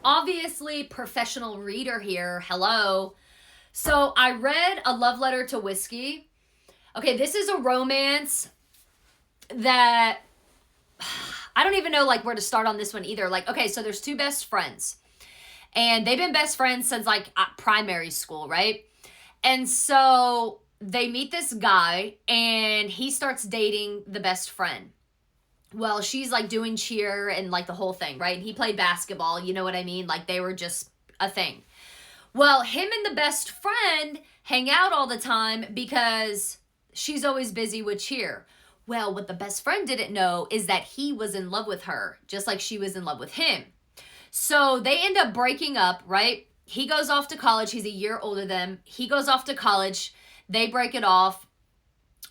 obviously professional reader here. Hello. So I read A Love Letter to Whiskey. Okay, this is a romance that I don't even know like where to start on this one either. Like, okay, so there's two best friends. And they've been best friends since like primary school, right? And so they meet this guy and he starts dating the best friend. Well, she's like doing cheer and like the whole thing, right? And he played basketball, you know what I mean? Like they were just a thing. Well, him and the best friend hang out all the time because she's always busy with cheer. Well, what the best friend didn't know is that he was in love with her, just like she was in love with him. So they end up breaking up, right? He goes off to college. He's a year older than them. He goes off to college. They break it off.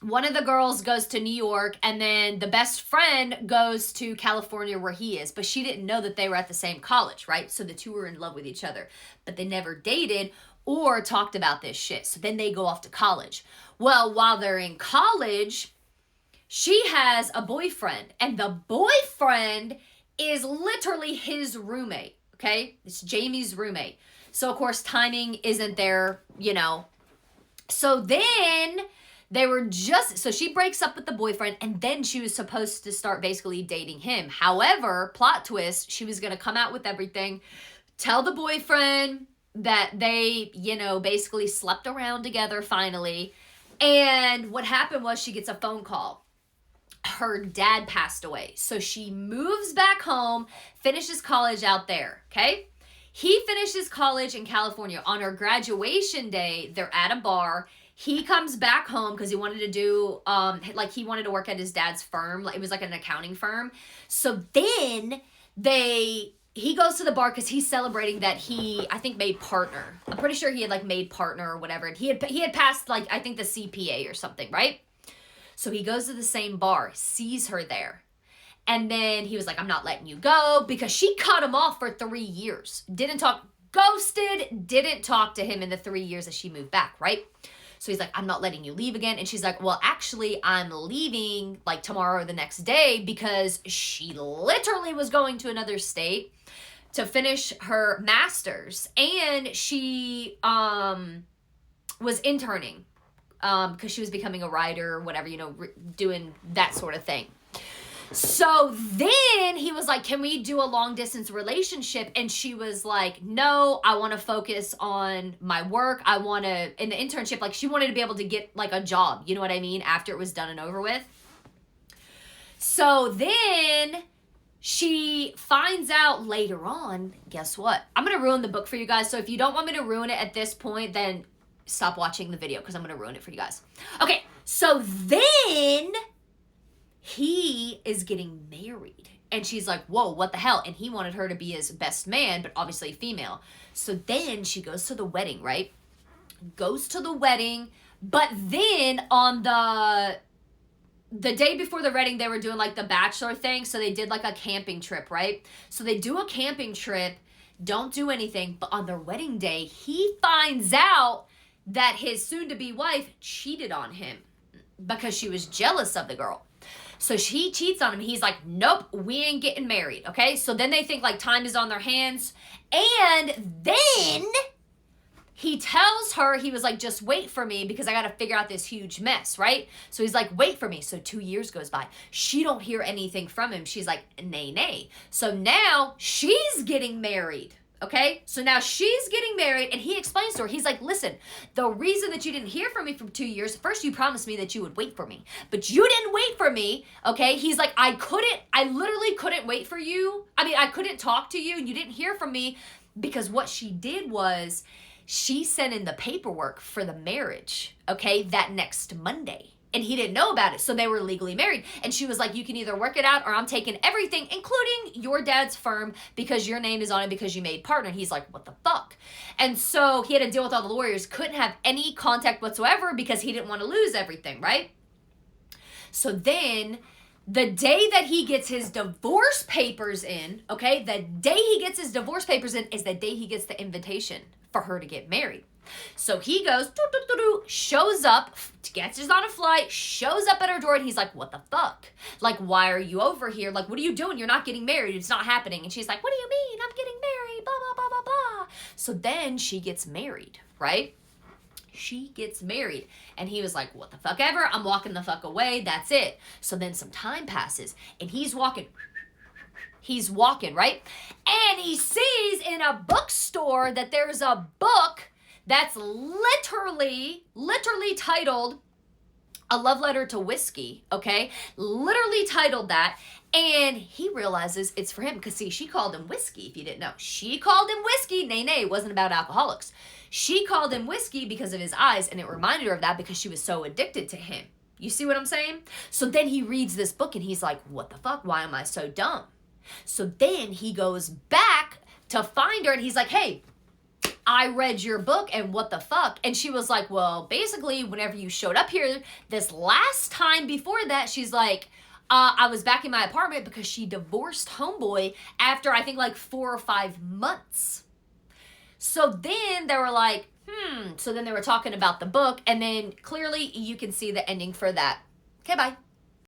One of the girls goes to New York, and then the best friend goes to California where he is. But she didn't know that they were at the same college, right? So the two were in love with each other. But they never dated or talked about this shit. So then they go off to college. Well, while they're in college, she has a boyfriend. And the boyfriend is literally his roommate, okay? It's Jamie's roommate. So, of course, timing isn't there, you know. So then so she breaks up with the boyfriend, and then she was supposed to start basically dating him. However, plot twist, she was going to come out with everything, tell the boyfriend that they, you know, basically slept around together finally. And what happened was she gets a phone call. Her dad passed away. So she moves back home, finishes college out there, okay? He finishes college in California. On her graduation day, they're at a bar. He comes back home because he wanted to do, he wanted to work at his dad's firm. It was like an accounting firm. So then he goes to the bar because he's celebrating that he, I think, made partner. I'm pretty sure he had like made partner or whatever. And he had passed like, I think the CPA or something, right? So he goes to the same bar, sees her there. And then he was like, I'm not letting you go, because she cut him off for 3 years. Ghosted, didn't talk to him in the 3 years that she moved back, right? So he's like, I'm not letting you leave again. And she's like, well, actually, I'm leaving like tomorrow or the next day, because she literally was going to another state to finish her master's. And she was interning because she was becoming a writer or whatever, you know, doing that sort of thing. So then he was like, can we do a long distance relationship? And she was like, no, I want to focus on my work. I want to, in the internship, like she wanted to be able to get like a job, you know what I mean? After it was done and over with. So then she finds out later on, guess what? I'm going to ruin the book for you guys. So if you don't want me to ruin it at this point, then stop watching the video because I'm going to ruin it for you guys. Okay, so then he is getting married. And she's like, whoa, what the hell? And he wanted her to be his best man, but obviously female. So then she goes to the wedding, right? Goes to the wedding. But then on the day before the wedding, they were doing like the bachelor thing. So they did like a camping trip, right? So they do a camping trip, don't do anything. But on their wedding day, he finds out that his soon-to-be wife cheated on him because she was jealous of the girl. So she cheats on him. He's like, nope, we ain't getting married, okay? So then they think like time is on their hands. And then he tells her, he was like, just wait for me because I got to figure out this huge mess, right? So he's like, wait for me. So 2 years goes by. She don't hear anything from him. She's like, nay, nay. So now she's getting married. Okay, so now she's getting married, and he explains to her, he's like, listen, the reason that you didn't hear from me for 2 years, first you promised me that you would wait for me, but you didn't wait for me, okay? He's like, I literally couldn't wait for you. I mean, I couldn't talk to you, and you didn't hear from me, because what she did was, she sent in the paperwork for the marriage, okay, that next Monday. And he didn't know about it, so they were legally married. And she was like, you can either work it out or I'm taking everything, including your dad's firm, because your name is on it because you made partner. And he's like, what the fuck? And so he had to deal with all the lawyers, couldn't have any contact whatsoever because he didn't want to lose everything, right? So then the day that he gets his divorce papers in, okay, the day he gets his divorce papers in is the day he gets the invitation for her to get married. So he goes, shows up, gets on a flight, shows up at her door, and he's like, what the fuck? Like, why are you over here? Like, what are you doing? You're not getting married. It's not happening. And she's like, what do you mean? I'm getting married, blah, So then she gets married, right? She gets married. And he was like, what the fuck ever? I'm walking the fuck away. That's it. So then some time passes and he's walking, right? And he sees in a bookstore that there's a book that's literally titled A Love Letter to Whiskey, okay? Literally titled that. And he realizes it's for him because, see, she called him whiskey, if you didn't know. She called him whiskey. Nay, it wasn't about alcoholics. She called him whiskey because of his eyes, and it reminded her of that because she was so addicted to him. You see what I'm saying? So then he reads this book, and he's like, what the fuck? Why am I so dumb? So then he goes back to find her, and he's like, hey, I read your book, and what the fuck? And she was like, well, basically, whenever you showed up here, this last time before that, she's like, I was back in my apartment because she divorced homeboy after, I think, like 4 or 5 months. So then they were like, so then they were talking about the book, and then clearly you can see the ending for that. Okay, bye.